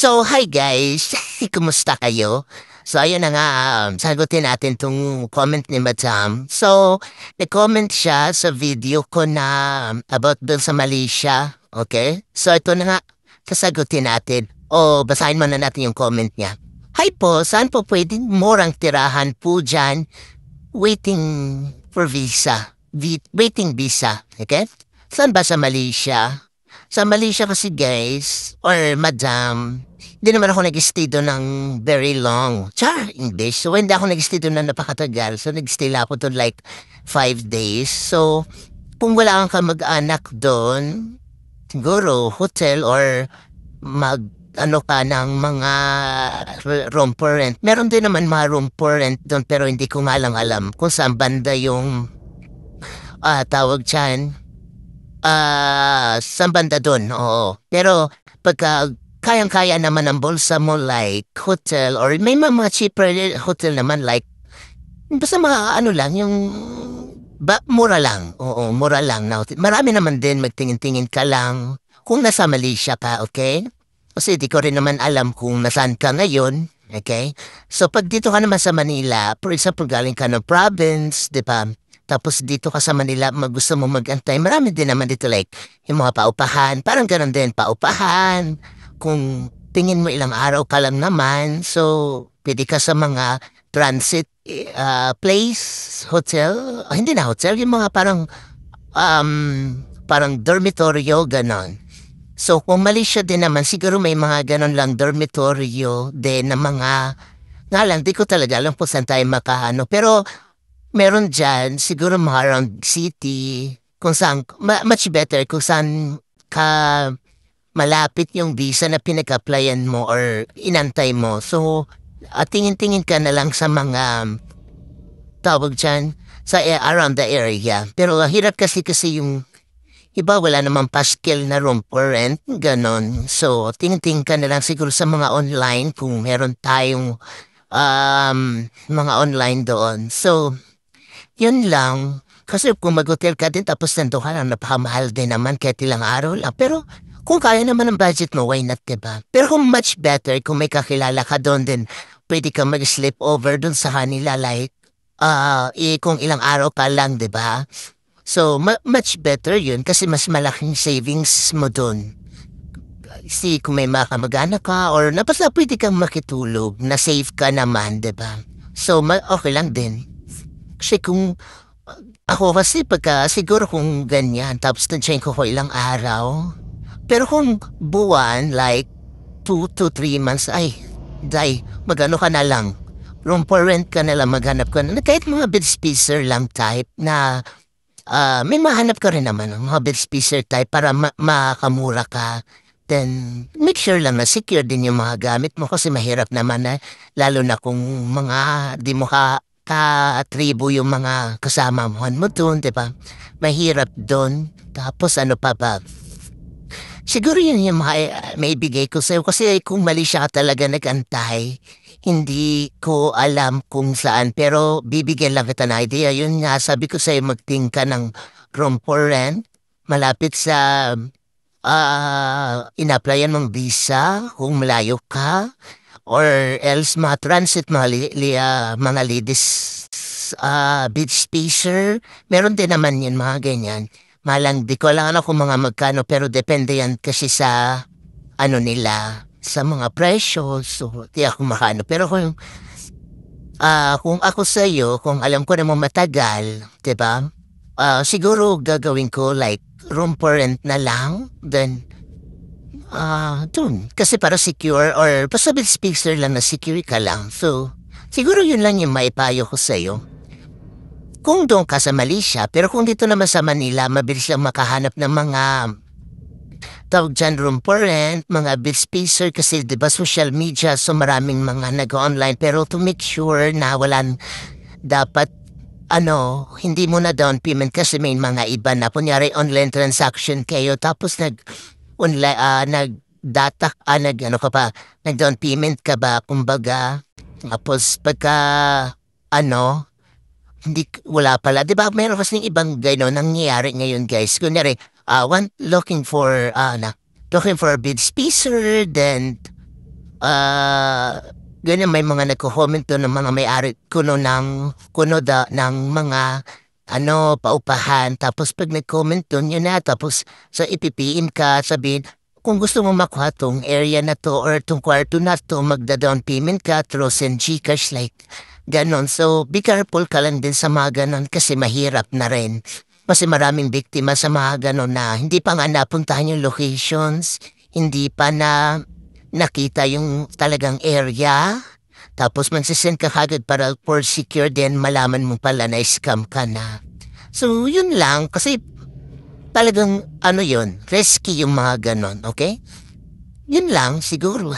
So, hi guys! Kumusta kayo? So, ayun na nga, sagutin natin tong comment ni Madam. So, nag-comment siya sa video ko na about dun sa Malaysia. Okay? So, ito na nga, sasagutin natin. O, basahin muna natin yung comment niya. Hi po, saan po pwedeng murang tirahan po dyan? Waiting for visa. Waiting visa. Okay? Saan ba sa Malaysia? Sa Malaysia kasi guys, or madam, hindi naman ako nag-stay doon ng very long. English. So, hindi ako nag-stay doon na napakatagal. So, nag-stay lang ako doon like 5 days. So, kung wala kang mag-anak doon, siguro hotel or ano ka ng mga room for rent. Meron din naman mga room for rent doon pero hindi ko nga lang alam kung saan banda yung tawag dyan. Sa banda dun, oo. Pero pagka kayang-kaya naman ang bulsa mo like hotel or may mga cheaper hotel naman like basta mga ano lang, yung mura lang. Oo, mura lang na hotel. Marami naman din magtingin-tingin ka lang kung nasa Malaysia ka, okay? Kasi di ko rin naman alam kung nasaan ka ngayon, okay? So pag dito ka naman sa Manila, for example, galing ka ng province, di ba? Tapos dito ka sa Manila, gusto mo mag-antay. Marami din naman dito like yung mga paupahan. Parang ganun din, paupahan. Kung tingin mo ilang araw ka lang naman, so pwede ka sa mga transit place, hotel. Hindi na hotel, yung mga parang dormitoryo, ganon. So kung Malaysia din naman, siguro may mga ganon lang dormitoryo din na mga, nga lang, di ko talaga alam kung saan tayo makahano. Pero meron dyan, siguro mga around city, kung saan, much better kung saan ka malapit yung visa na pinag-applyan mo or inantay mo. So, tingin-tingin ka na lang sa mga tawag dyan, sa around the area. Pero hirap kasi yung iba wala namang paskil na room for rent, ganon. So, tingin-tingin ka na lang siguro sa mga online kung meron tayong mga online doon. So, yun lang. Kasi kung mag-hotel ka din tapos nandun ka lang, napakamahal din naman kahit ilang araw lang. Pero kung kaya naman ang budget mo, why not, diba? Pero kung much better, kung may kakilala ka doon din, pwede kang mag-sleep over doon sa kanila like, kung ilang araw ka lang, diba? So, much better yun kasi mas malaking savings mo doon. See, kung may mga kamag-anak ka or napasa pwede kang makitulog, na safe ka naman, diba? So, okay lang din. Kasi kung ako kasi siguro kung ganyan, tapos na-check ko ilang araw. Pero kung buwan, like 2 to 3 months, ay, magano ka na lang. Room for rent ka na lang, maghanap ka na. Kahit mga bed spacer lang type na may mahanap ka rin naman, mga bed spacer type para makamura ka. Then, make sure lang na secure din yung mga gamit mo kasi mahirap naman na, lalo na kung mga di mo ka-tribo yung mga kasama mo doon, diba? Mahirap doon. Tapos ano pa ba? Siguro yun yung may bigay ko sa'yo kasi kung mali siya ka talaga nag-antay, hindi ko alam kung saan. Pero bibigyan lang kita ng idea. Yun nga, sabi ko sa'yo magting ka ng room for rent malapit sa in-applyan mong visa kung malayo ka. Or else mga transit, mga ladies beach spacer. Meron din naman yun, mga ganyan. Malang di ko alam kung mga magkano pero depende yan kasi sa ano nila, sa mga presyo. So, di ako makano. Pero kung ako sa'yo, kung alam ko naman matagal, diba? Siguro gagawin ko like room for rent na lang. Then, dun. Kasi para secure or basta bit spacer lang na secure ka lang. So, siguro yun lang yung maipayo ko sa'yo. Kung doon ka sa Malaysia, pero kung dito naman sa Manila, mabilis lang makahanap ng mga tawag dyan room for rent, mga bit spacer kasi diba social media, so maraming mga nag-online. Pero to make sure na walang dapat hindi mo na down payment kasi may mga iba na kunyari online transaction kayo tapos nag-down payment ka ba, kumbaga, tapos pagka, wala pala, di ba, meron kasing ibang gano'n nangyayari ngayon, guys, kunyari, looking for a bid spacer, then, ganyan may mga nagko-comment dun ng mga may-ari ng mga paupahan. Tapos 'pag nag-comment dun, yun na, tapos so ipi-PM ka, sabihin, kung gusto mo makuha 'tong area na 'to or 'tong kwarto na 'to, magda-down payment ka through send GCash like gano'n. So, be careful ka lang din sa mga gano'n kasi mahirap na rin. Kasi maraming biktima sa mga gano'n na hindi pa nga napuntahan yung locations, hindi pa na nakita yung talagang area, tapos magse-send ka kaagad para for secure din malaman mo pala na scam ka na. So, yun lang kasi talagang yun, risky yung mga gano'n, okay? Yun lang siguro.